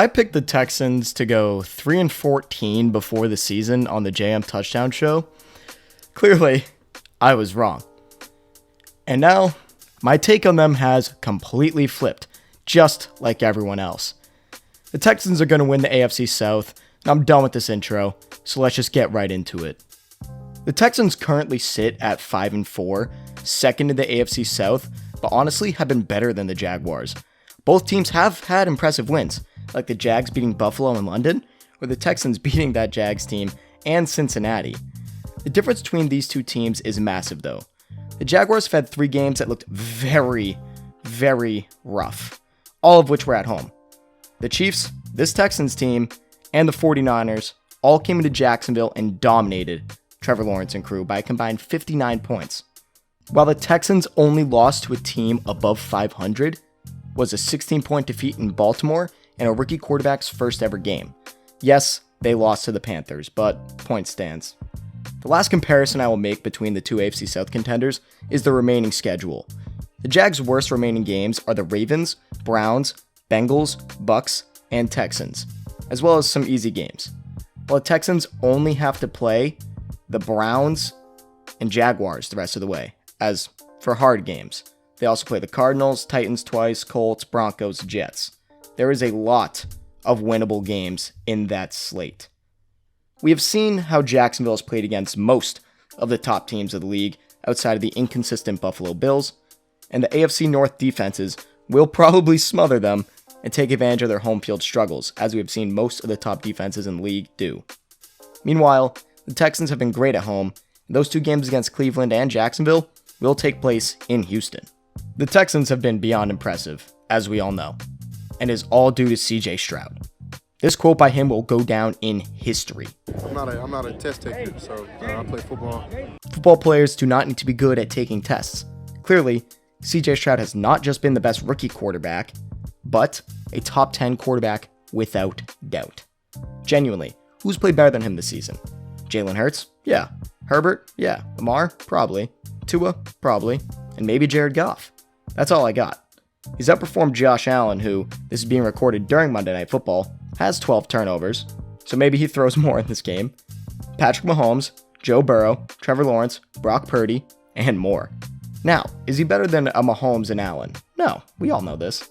I picked the Texans to go 3-14 before the season on the JM Touchdown Show. Clearly, I was wrong. And now, my take on them has completely flipped, just like everyone else. The Texans are going to win the AFC South, and I'm done with this intro, so let's just get right into it. The Texans currently sit at 5-4, second in the AFC South, but honestly have been better than the Jaguars. Both teams have had impressive wins, like the Jags beating Buffalo and London, or the Texans beating that Jags team and Cincinnati. The difference between these two teams is massive though. The Jaguars have had 3 games that looked very, very rough, all of which were at home. The Chiefs, this Texans team, and the 49ers all came into Jacksonville and dominated Trevor Lawrence and crew by a combined 59 points. While the Texans only lost to a team above 500, was a 16-point defeat in Baltimore and a rookie quarterback's first ever game. Yes, they lost to the Panthers, but point stands. The last comparison I will make between the two AFC South contenders is the remaining schedule. The Jags' worst remaining games are the Ravens, Browns, Bengals, Bucks, and Texans, as well as some easy games. While the Texans only have to play the Browns and Jaguars the rest of the way, as for hard games. They also play the Cardinals, Titans twice, Colts, Broncos, Jets. There is a lot of winnable games in that slate. We have seen how Jacksonville has played against most of the top teams of the league outside of the inconsistent Buffalo Bills, and the AFC North defenses will probably smother them and take advantage of their home field struggles, as we have seen most of the top defenses in the league do. Meanwhile, the Texans have been great at home, and those 2 games against Cleveland and Jacksonville will take place in Houston. The Texans have been beyond impressive, as we all know, and is all due to CJ Stroud. This quote by him will go down in history. I'm not a test taker, so I play football. Football players do not need to be good at taking tests. Clearly, CJ Stroud has not just been the best rookie quarterback, but a top 10 quarterback without doubt. Genuinely, who's played better than him this season? Jalen Hurts? Yeah. Herbert? Yeah. Lamar? Probably. Tua? Probably. And maybe Jared Goff. That's all I got. He's outperformed Josh Allen, who, this is being recorded during Monday Night Football, has 12 turnovers, so maybe he throws more in this game. Patrick Mahomes, Joe Burrow, Trevor Lawrence, Brock Purdy, and more. Now, is he better than a Mahomes and Allen? No, we all know this.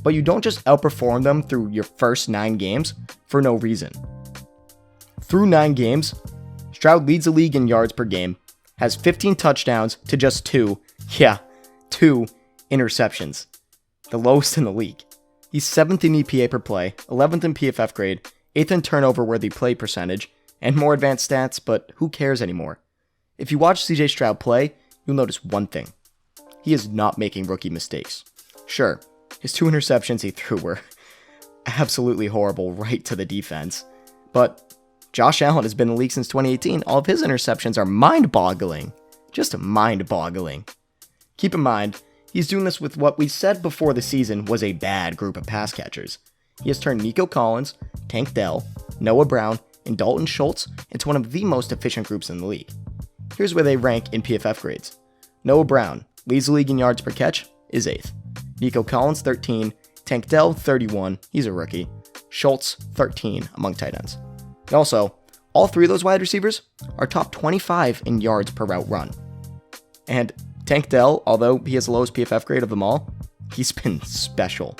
But you don't just outperform them through your first 9 games for no reason. Through 9 games, Stroud leads the league in yards per game, has 15 touchdowns to just 2 interceptions, the lowest in the league. He's 7th in EPA per play, 11th in PFF grade, 8th in turnover-worthy play percentage, and more advanced stats, but who cares anymore? If you watch CJ Stroud play, you'll notice one thing. He is not making rookie mistakes. Sure, his 2 interceptions he threw were absolutely horrible right to the defense, but Josh Allen has been in the league since 2018. All of his interceptions are mind-boggling. Just mind-boggling. Keep in mind, he's doing this with what we said before the season was a bad group of pass catchers. He has turned Nico Collins, Tank Dell, Noah Brown, and Dalton Schultz into one of the most efficient groups in the league. Here's where they rank in PFF grades. Noah Brown leads the league in yards per catch, is 8th. Nico Collins, 13. Tank Dell, 31. He's a rookie. Schultz, 13 among tight ends. And also, all 3 of those wide receivers are top 25 in yards per route run. And Tank Dell, although he has the lowest PFF grade of them all, he's been special.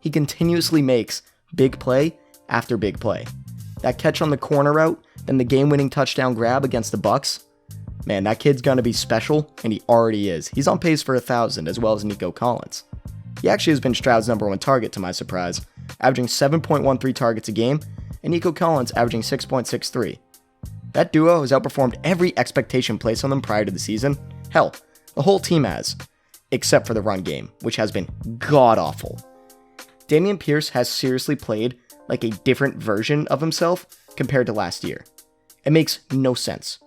He continuously makes big play after big play. That catch on the corner route, then the game-winning touchdown grab against the Bucks. Man, that kid's gonna be special, and he already is. He's on pace for 1,000, as well as Nico Collins. He actually has been Stroud's #1 target, to my surprise, averaging 7.13 targets a game, and Nico Collins averaging 6.63. That duo has outperformed every expectation placed on them prior to the season. Hell, the whole team has, except for the run game, which has been god-awful. Dameon Pierce has seriously played like a different version of himself compared to last year. It makes no sense.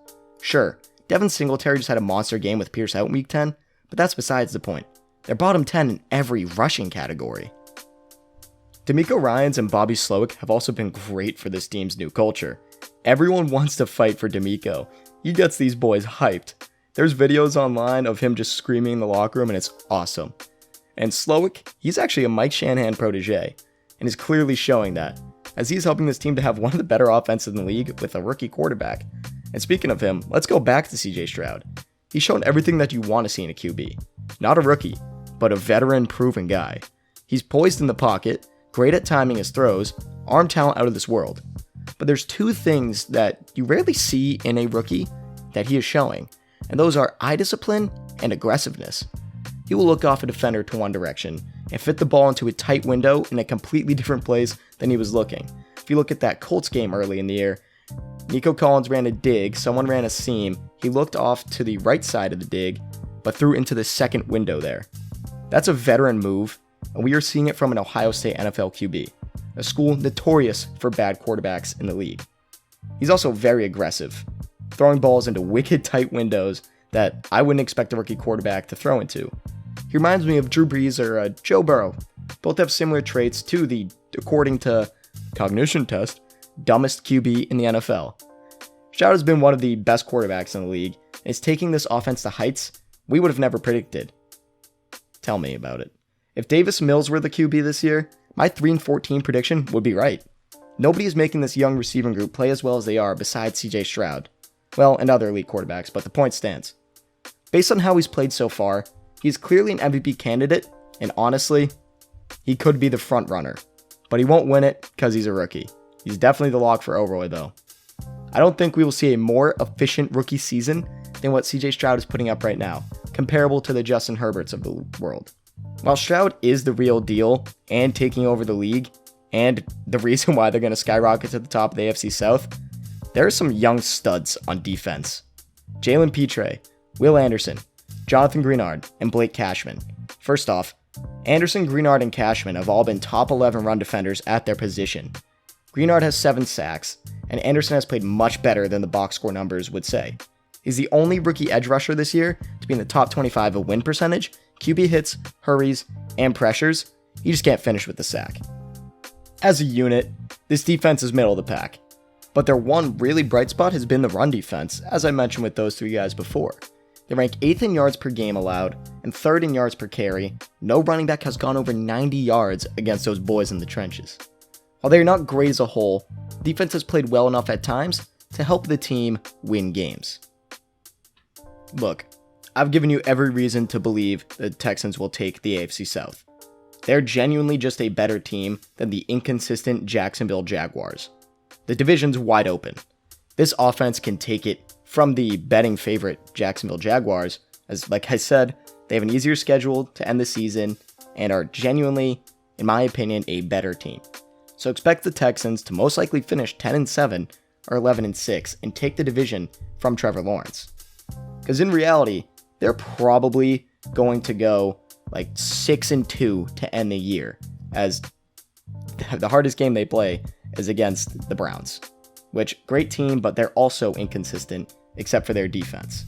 Sure, Devin Singletary just had a monster game with Pierce out in Week 10, but that's besides the point. They're bottom 10 in every rushing category. D'Amico Ryans and Bobby Slowick have also been great for this team's new culture. Everyone wants to fight for D'Amico. He gets these boys hyped. There's videos online of him just screaming in the locker room, and it's awesome. And Slowick, he's actually a Mike Shanahan protege. and is clearly showing that, as he's helping this team to have one of the better offenses in the league with a rookie quarterback. And speaking of him, let's go back to CJ Stroud. He's shown everything that you want to see in a QB. Not a rookie, but a veteran-proven guy. He's poised in the pocket, great at timing his throws, arm talent out of this world. But there's two things that you rarely see in a rookie that he is showing, and those are eye discipline and aggressiveness. He will look off a defender to one direction and fit the ball into a tight window in a completely different place than he was looking. If you look at that Colts game early in the year, Nico Collins ran a dig, someone ran a seam, he looked off to the right side of the dig, but threw into the second window there. That's a veteran move, and we are seeing it from an Ohio State NFL QB, a school notorious for bad quarterbacks in the league. He's also very aggressive, throwing balls into wicked tight windows that I wouldn't expect a rookie quarterback to throw into. He reminds me of Drew Brees or Joe Burrow. Both have similar traits to the, according to cognition test, dumbest QB in the NFL. Stroud has been one of the best quarterbacks in the league and is taking this offense to heights we would have never predicted. Tell me about it. If Davis Mills were the QB this year, my 3-14 prediction would be right. Nobody is making this young receiving group play as well as they are besides CJ Stroud. Well, and other elite quarterbacks, but the point stands. Based on how he's played so far, he's clearly an MVP candidate, and honestly, he could be the front runner. But he won't win it because he's a rookie. He's definitely the lock for Elroy though. I don't think we will see a more efficient rookie season than what CJ Stroud is putting up right now, comparable to the Justin Herberts of the world. While Stroud is the real deal and taking over the league, and the reason why they're going to skyrocket to the top of the AFC South, there are some young studs on defense. Jalen Petre, Will Anderson, Jonathan Greenard, and Blake Cashman. First off, Anderson, Greenard, and Cashman have all been top 11 run defenders at their position. Greenard has 7 sacks, and Anderson has played much better than the box score numbers would say. He's the only rookie edge rusher this year to be in the top 25 of win percentage, QB hits, hurries, and pressures. He just can't finish with the sack. As a unit, this defense is middle of the pack. But their one really bright spot has been the run defense, as I mentioned with those 3 guys before. They rank 8th in yards per game allowed, and 3rd in yards per carry. No running back has gone over 90 yards against those boys in the trenches. While they are not great as a whole, defense has played well enough at times to help the team win games. Look, I've given you every reason to believe the Texans will take the AFC South. They're genuinely just a better team than the inconsistent Jacksonville Jaguars. The division's wide open. This offense can take it from the betting favorite Jacksonville Jaguars, as like I said, they have an easier schedule to end the season and are genuinely, in my opinion, a better team. So expect the Texans to most likely finish 10-7 or 11-6 and take the division from Trevor Lawrence. Because in reality, they're probably going to go like 6-2 to end the year, as the hardest game they play is against the Browns, which great team, but they're also inconsistent except for their defense.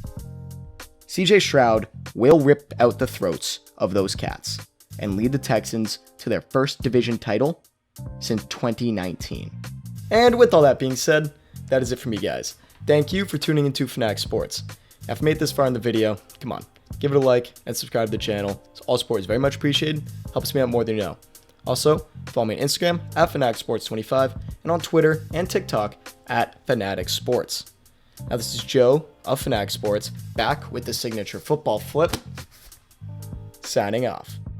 CJ Stroud will rip out the throats of those cats and lead the Texans to their first division title since 2019. And with all that being said, that is it for me, guys. Thank you for tuning into Fanatic Sports. Now, if you made it this far in the video, come on, give it a like and subscribe to the channel. All support is very much appreciated, helps me out more than you know. Also, follow me on Instagram at FanaticSports25 and on Twitter and TikTok at Fanatic Sports. Now, this is Joe of Fanatic Sports, back with the signature football flip, signing off.